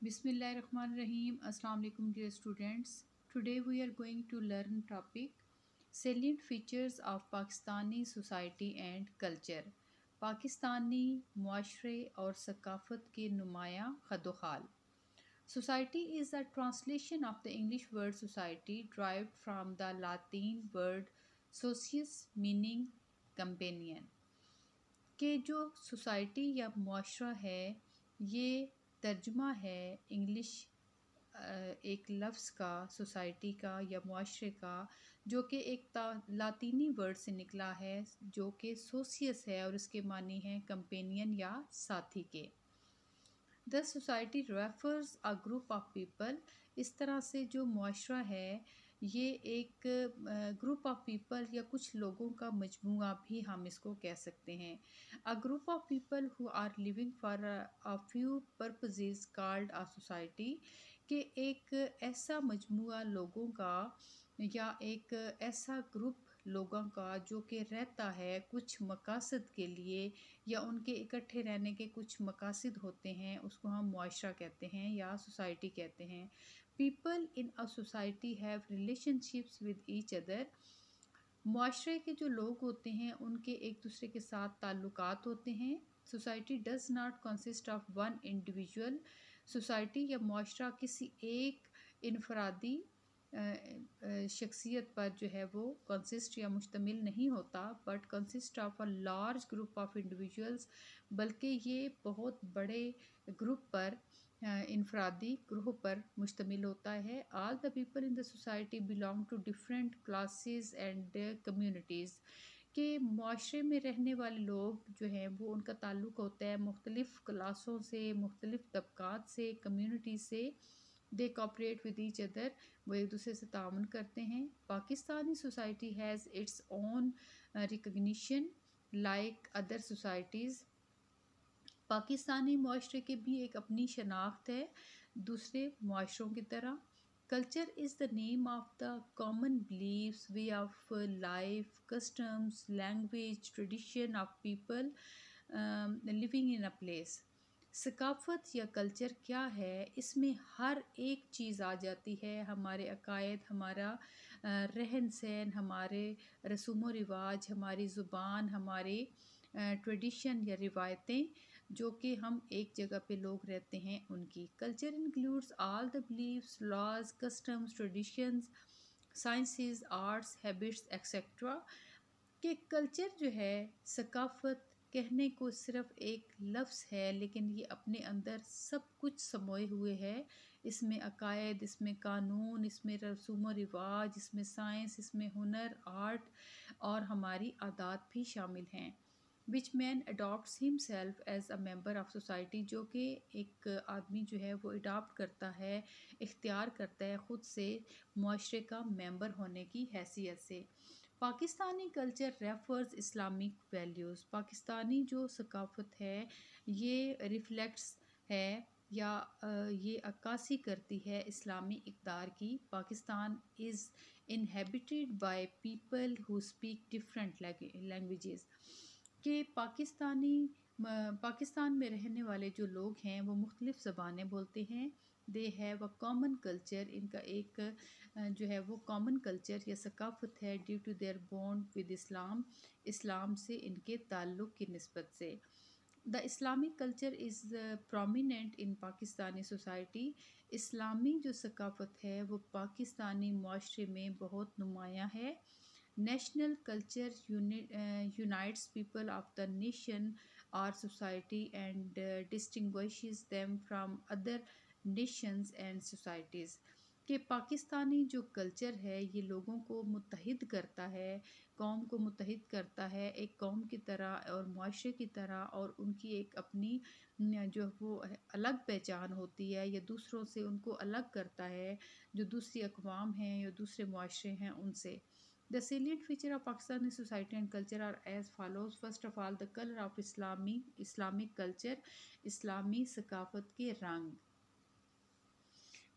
Bismillahirrahmanirrahim. Assalamu alaikum dear students. Today we are going to learn topic salient features of Pakistani society and culture. Pakistani معاشرے اور ثقافت کے نمایاں خدوخال. Society is a translation of the English word society derived from the Latin word socius meaning companion. کہ جو society یا معاشرہ ہے یہ ترجمہ ہے انگلش ایک لفظ کا سوسائٹی کا یا معاشرے کا جو کہ ایک لاطینی ورڈ سے نکلا ہے جو کہ سوسیس ہے اور اس کے معنی ہیں کمپینین یا ساتھی کے. The society refers a group of people. اس طرح سے جو معاشرہ ہے یہ ایک گروپ آف پیپل یا کچھ لوگوں کا مجموعہ بھی ہم اس کو کہہ سکتے ہیں. A group of people who are living for a few purposes called a society. کہ ایک ایسا مجموعہ لوگوں کا یا ایک ایسا گروپ لوگوں کا جو کہ رہتا ہے کچھ مقاصد کے لیے یا ان کے اکٹھے رہنے کے کچھ مقاصد ہوتے ہیں اس کو ہم معاشرہ کہتے ہیں یا سوسائٹی کہتے ہیں. People in a society have relationships with each other. معاشرے کے جو لوگ ہوتے ہیں ان کے ایک دوسرے کے ساتھ تعلقات ہوتے ہیں. Society does not consist of one individual. Society یا معاشرہ کسی ایک انفرادی شخصیت پر جو ہے وہ کنسسٹ یا مشتمل نہیں ہوتا but consist of a large group of انڈیویژولز بلکہ یہ بہت بڑے گروپ پر انفرادی گروہ پر مشتمل ہوتا ہے. All the people in the society belong to different classes and communities. کہ معاشرے میں رہنے والے لوگ جو ہیں وہ ان کا تعلق ہوتا ہے مختلف کلاسوں سے مختلف طبقات سے کمیونٹی سے. دے کوپریٹ ود ایچ ادر. وہ ایک دوسرے سے تعاون کرتے ہیں. Pakistani society has its own recognition like other societies. Pakistani معاشرے کے بھی ایک اپنی شناخت ہے دوسرے معاشروں کی طرح. Culture is the name of the common beliefs way of life customs language tradition of people living in a place. ثقافت یا کلچر کیا ہے اس میں ہر ایک چیز آ جاتی ہے ہمارے عقائد ہمارا رہن سہن ہمارے رسوم و رواج ہماری زبان ہمارے ٹریڈیشن یا روایتیں جو کہ ہم ایک جگہ پہ لوگ رہتے ہیں ان کی. Culture includes all the beliefs laws customs traditions sciences arts habits etcetera. کہ کلچر جو ہے ثقافت کہنے کو صرف ایک لفظ ہے لیکن یہ اپنے اندر سب کچھ سموئے ہوئے ہے. اس میں عقائد اس میں قانون اس میں رسوم و رواج اس میں سائنس اس میں ہنر آرٹ اور ہماری عادات بھی شامل ہیں. Which man adapts himself as a member of society. جو کہ ایک آدمی جو ہے وہ اڈاپٹ کرتا ہے اختیار کرتا ہے خود سے معاشرے کا ممبر ہونے کی حیثیت سے. Pakistani culture refers Islamic values. Pakistani جو ثقافت ہے یہ ریفلیکٹس ہے یا یہ عکاسی کرتی ہے اسلامی اقدار کی. Pakistan is inhabited by people who speak different languages. کہ پاکستان میں رہنے والے جو لوگ ہیں وہ مختلف زبانیں بولتے ہیں. They have a common culture. ان کا ایک جو ہے وہ کامن کلچر یا ثقافت ہے due to their bond with Islam. اسلام سے ان کے تعلق کی نسبت سے. The Islamic culture is prominent in Pakistani society. اسلامی جو ثقافت ہے وہ پاکستانی معاشرے میں بہت نمایاں ہے. National culture unites people of the nation or society and distinguishes them from other nations and societies. کہ پاکستانی جو کلچر ہے یہ لوگوں کو متحد کرتا ہے قوم کو متحد کرتا ہے ایک قوم کی طرح اور معاشرے کی طرح اور ان کی ایک اپنی جو وہ الگ پہچان ہوتی ہے یا دوسروں سے ان کو الگ کرتا ہے جو دوسری اقوام ہیں یا دوسرے معاشرے ہیں ان سے. The salient feature of Pakistani society and culture are as follows. First of all, the color of Islamic culture. اسلامی ثقافت کے رنگ.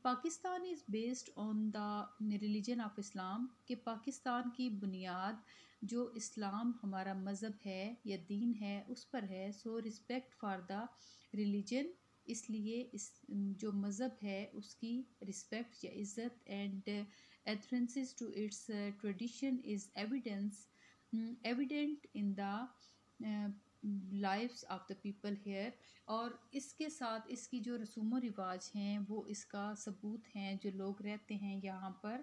Pakistan is based on the religion of Islam. کہ پاکستان کی بنیاد جو اسلام ہمارا مذہب ہے یا دین ہے اس پر ہے. So respect for the religion اس لیے اس جو مذہب ہے اس کی رسپیکٹ یا عزت and adherence to its tradition is evident in the lives of the people here. اور اس کے ساتھ اس کی جو رسوم و رواج ہیں وہ اس کا ثبوت ہیں جو لوگ رہتے ہیں یہاں پر.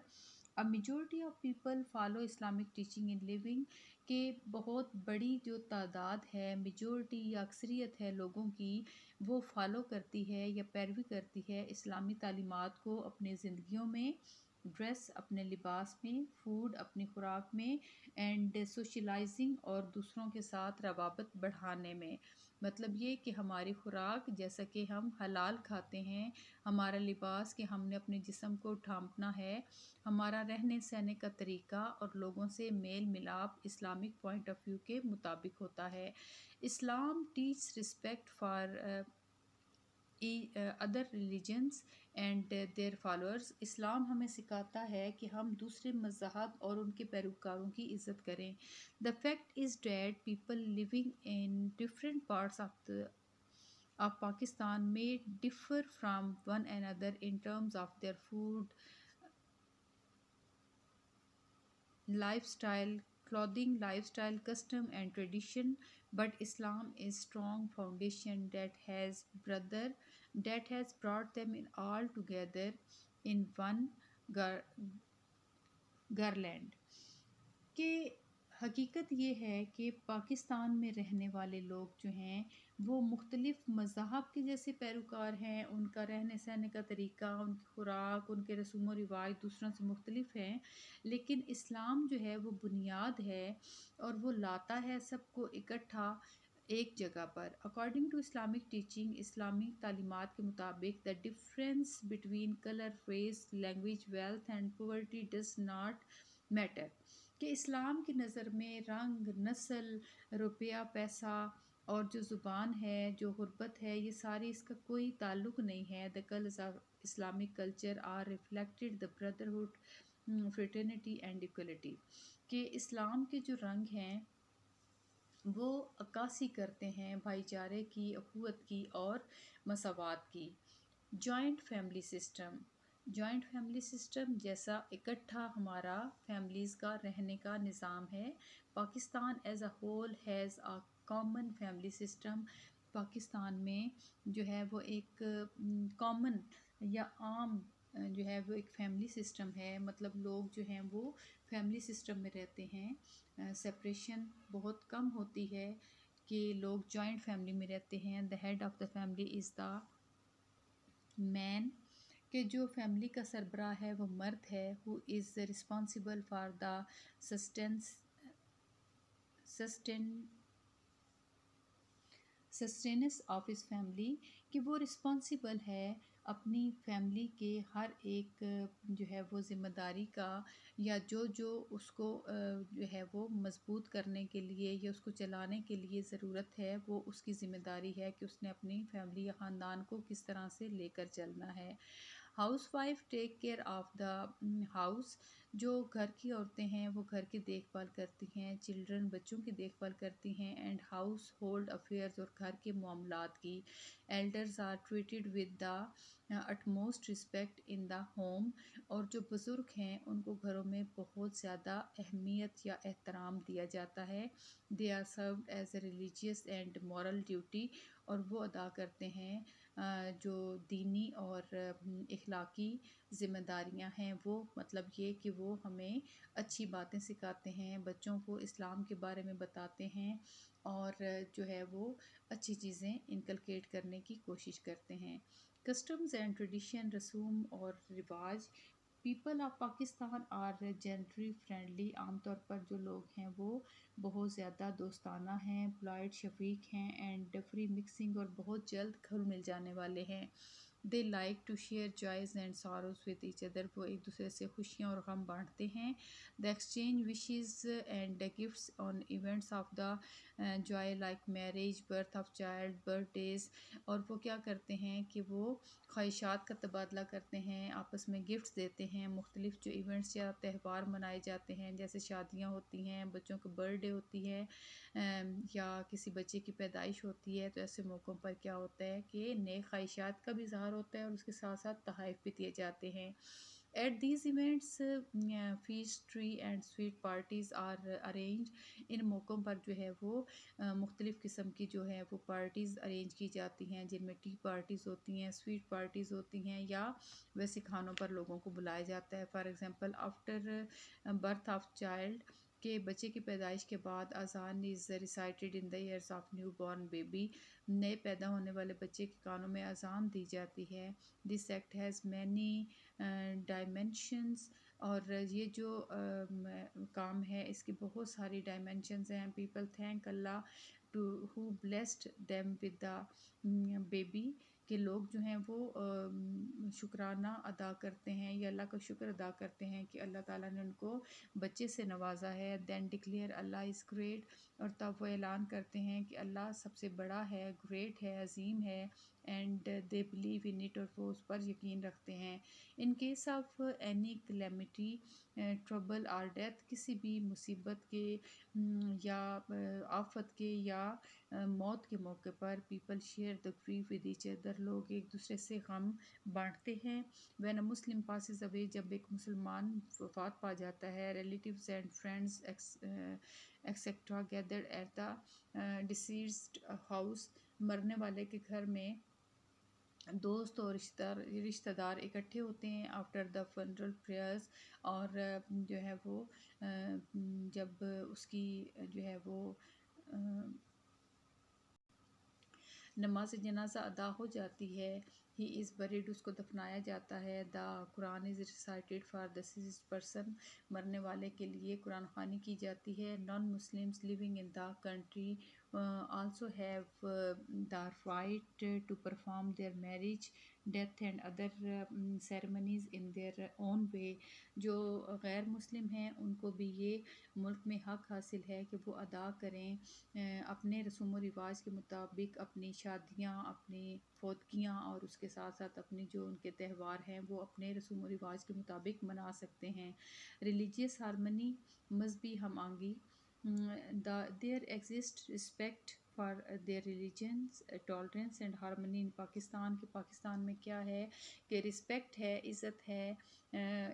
A majority of people follow Islamic teaching in living کہ بہت بڑی جو تعداد ہے میجورٹی یا اکثریت ہے لوگوں کی وہ فالو کرتی ہے یا پیروی کرتی ہے اسلامی تعلیمات کو اپنے زندگیوں میں، ڈریس اپنے لباس میں، فوڈ اپنی خوراک میں، اینڈ سوشلائزنگ اور دوسروں کے ساتھ روابط بڑھانے میں. مطلب یہ کہ ہماری خوراک جیسا کہ ہم حلال کھاتے ہیں، ہمارا لباس کہ ہم نے اپنے جسم کو ڈھانپنا ہے، ہمارا رہنے سہنے کا طریقہ اور لوگوں سے میل ملاپ اسلامک پوائنٹ آف ویو کے مطابق ہوتا ہے. Islam teach respect for other religions and their followers. اسلام ہمیں سکھاتا ہے کہ ہم دوسرے مذہب اور ان کے پیروکاروں کی عزت کریں. The fact is that people living in different parts of Pakistan may differ from one another in terms of their food, lifestyle, clothing, lifestyle, custom and tradition, but Islam is strong foundation that has brought them in all together in one garland. کہ حقیقت یہ ہے کہ پاکستان میں رہنے والے لوگ جو ہیں وہ مختلف مذاہب کے جیسے پیروکار ہیں، ان کا رہنے سہنے کا طریقہ، ان کی خوراک، ان کے رسوم و رواج دوسروں سے مختلف ہیں، لیکن اسلام جو ہے وہ بنیاد ہے اور وہ لاتا ہے سب کو اکٹھا ایک جگہ پر. اکارڈنگ ٹو اسلامک ٹیچنگ، اسلامی تعلیمات کے مطابق، the difference between colour, race, language, wealth and poverty does not matter. کہ اسلام کی نظر میں رنگ، نسل، روپیہ، پیسہ اور جو زبان ہے، جو غربت ہے، یہ ساری اس کا کوئی تعلق نہیں ہے. The colours of Islamic culture are reflected the brotherhood, fraternity and equality. کہ اسلام کے جو رنگ ہیں وہ عکاسی کرتے ہیں بھائی چارے کی، اخوت کی اور مساوات کی. Joint family system, joint family system جیسا اکٹھا ہمارا فیملیز کا رہنے کا نظام ہے. Pakistan as a whole has a common family system. Pakistan میں جو ہے وہ ایک کامن یا عام جو ہے وہ ایک فیملی سسٹم ہے. مطلب لوگ جو ہیں وہ فیملی سسٹم میں رہتے ہیں. سپریشن بہت کم ہوتی ہے کہ لوگ جوائنٹ فیملی میں رہتے ہیں. The head of the family is the man. کہ جو فیملی کا سربراہ ہے وہ مرد ہے. He is responsible for the sustenance of his family. کہ وہ رسپانسبل ہے اپنی فیملی کے ہر ایک جو ہے وہ ذمہ داری کا، یا جو اس کو جو ہے وہ مضبوط کرنے کے لیے یا اس کو چلانے کے لیے ضرورت ہے، وہ اس کی ذمہ داری ہے کہ اس نے اپنی فیملی یا خاندان کو کس طرح سے لے کر چلنا ہے. House wife take care of the house. جو گھر کی عورتیں ہیں وہ گھر کی دیکھ بھال کرتی ہیں، چلڈرن بچوں کی دیکھ بھال کرتی ہیں، اینڈ ہاؤس ہولڈ افیئرز اور گھر کے معاملات کی. Elders are treated with the utmost respect in the home. اور جو بزرگ ہیں ان کو گھروں میں بہت زیادہ اہمیت یا احترام دیا جاتا ہے. They are served as a religious and moral duty. اور وہ ادا کرتے ہیں جو دینی اور اخلاقی ذمہ داریاں ہیں. وہ مطلب یہ کہ وہ ہمیں اچھی باتیں سکھاتے ہیں، بچوں کو اسلام کے بارے میں بتاتے ہیں، اور جو ہے وہ اچھی چیزیں انکلکیٹ کرنے کی کوشش کرتے ہیں. کسٹمز اینڈ ٹریڈیشن، رسوم اور رواج. People of Pakistan are generally friendly. عام طور پر جو لوگ ہیں وہ بہت زیادہ دوستانہ ہیں، پولائٹ، شفیق ہیں، اینڈ فری مکسنگ اور بہت جلد گھل مل جانے والے ہیں. They like to share joys and sorrows with each other, وہ ایک دوسرے سے خوشیاں اور غم بانٹتے ہیں. They exchange wishes and gifts on events of the joy like marriage, birth of child, birthdays. اور وہ کیا کرتے ہیں کہ وہ خواہشات کا تبادلہ کرتے ہیں، آپس میں گفٹس دیتے ہیں. مختلف جو ایونٹس یا تہوار منائے جاتے ہیں، جیسے شادیاں ہوتی ہیں، بچوں کی برتھ ڈے ہوتی ہے، یا کسی بچے کی پیدائش ہوتی ہے، تو ایسے موقعوں پر کیا ہوتا ہے کہ نئے خواہشات کا بھی اظہار ہوتا ہے اور اس کے ساتھ ساتھ تحائف بھی دیے جاتے ہیں. At these events feast tree and sweet parties are arrange. ان موقعوں پر جو ہے وہ مختلف قسم کی جو ہے وہ پارٹیز ارینج کی جاتی ہیں، جن میں ٹی پارٹیز ہوتی ہیں، سویٹ پارٹیز ہوتی ہیں، یا ویسے کھانوں پر لوگوں کو بلایا جاتا ہے. For example after birth of child, کہ بچے کی پیدائش کے بعد azan is recited in the ears of newborn baby. نئے پیدا ہونے والے بچے کے کانوں میں اذان دی جاتی ہے. This act has many dimensions. اور یہ جو کام ہے اس کی بہت ساری ڈائمینشنز ہیں. People thank Allah to who blessed them with the baby, کہ لوگ جو ہیں وہ شکرانہ ادا کرتے ہیں یا اللہ کا شکر ادا کرتے ہیں کہ اللہ تعالیٰ نے ان کو بچے سے نوازا ہے. دین ڈکلیئر اللہ از گریٹ. اور تب وہ اعلان کرتے ہیں کہ اللہ سب سے بڑا ہے، گریٹ ہے، عظیم ہے. And they believe in it, اور وہ اس پر یقین رکھتے ہیں. In case of any calamity, trouble اور ڈیتھ، کسی بھی مصیبت کے یا آفت کے یا موت کے موقع پر، people share the grief with each other, لوگ ایک دوسرے سے غم بانٹتے ہیں. وین اے مسلم پاسز اوے، جب ایک مسلمان وفات پا جاتا ہے، relatives and friends et cetera gathered at the deceased house, مرنے والے کے گھر میں دوست اور رشتہ دار اکٹھے ہوتے ہیں. آفٹر دا فنرل پریئرز، اور جو ہے وہ جب اس کی جو ہے وہ نماز جنازہ ادا ہو جاتی ہے، ہی از بریڈ، اس کو دفنایا جاتا ہے. The Quran is recited for deceased person, مرنے والے کے لیے قرآن خوانی کی جاتی ہے. Non Muslims living in the country also have the right to perform their marriage, death and other ceremonies in their own way. جو غیر مسلم ہیں ان کو بھی یہ ملک میں حق حاصل ہے کہ وہ ادا کریں اپنے رسوم و رواج کے مطابق اپنی شادیاں، اپنی فوتگیاں، اور اس کے ساتھ ساتھ اپنے جو ان کے تہوار ہیں وہ اپنے رسوم و رواج کے مطابق منا سکتے ہیں. ریلیجیس ہارمنی، مذہبی ہم آہنگی. There exist respect for their religions, tolerance and harmony in Pakistan. کہ پاکستان میں کیا ہے کہ رسپیکٹ ہے، عزت ہے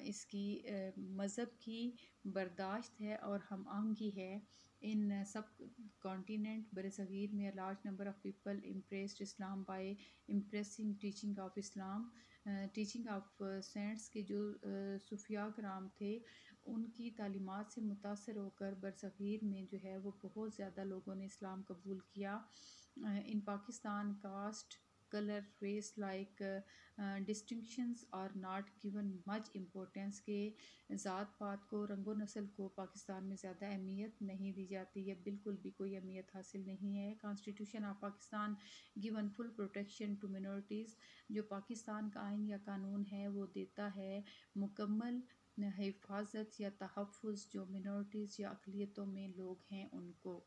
اس کی مذہب کی، برداشت ہے اور ہم آہنگی ہے. ان سب کانٹیننٹ برصغیر میں large number of people impressed Islam by impressing teaching of Islam. Teaching of saints کے جو صوفیاء کرام تھے ان کی تعلیمات سے متاثر ہو کر برصغیر میں جو ہے وہ بہت زیادہ لوگوں نے اسلام قبول کیا. In Pakistan caste, colour, race like distinctions are not given much importance, کے ذات پات کو، رنگ و نسل کو پاکستان میں زیادہ اہمیت نہیں دی جاتی ہے، بالکل بھی کوئی اہمیت حاصل نہیں ہے. Constitution of Pakistan given full protection to minorities. جو پاکستان کا آئین یا قانون ہے وہ دیتا ہے مکمل حفاظت یا تحفظ جو منورٹیز یا اقلیتوں میں لوگ ہیں ان کو.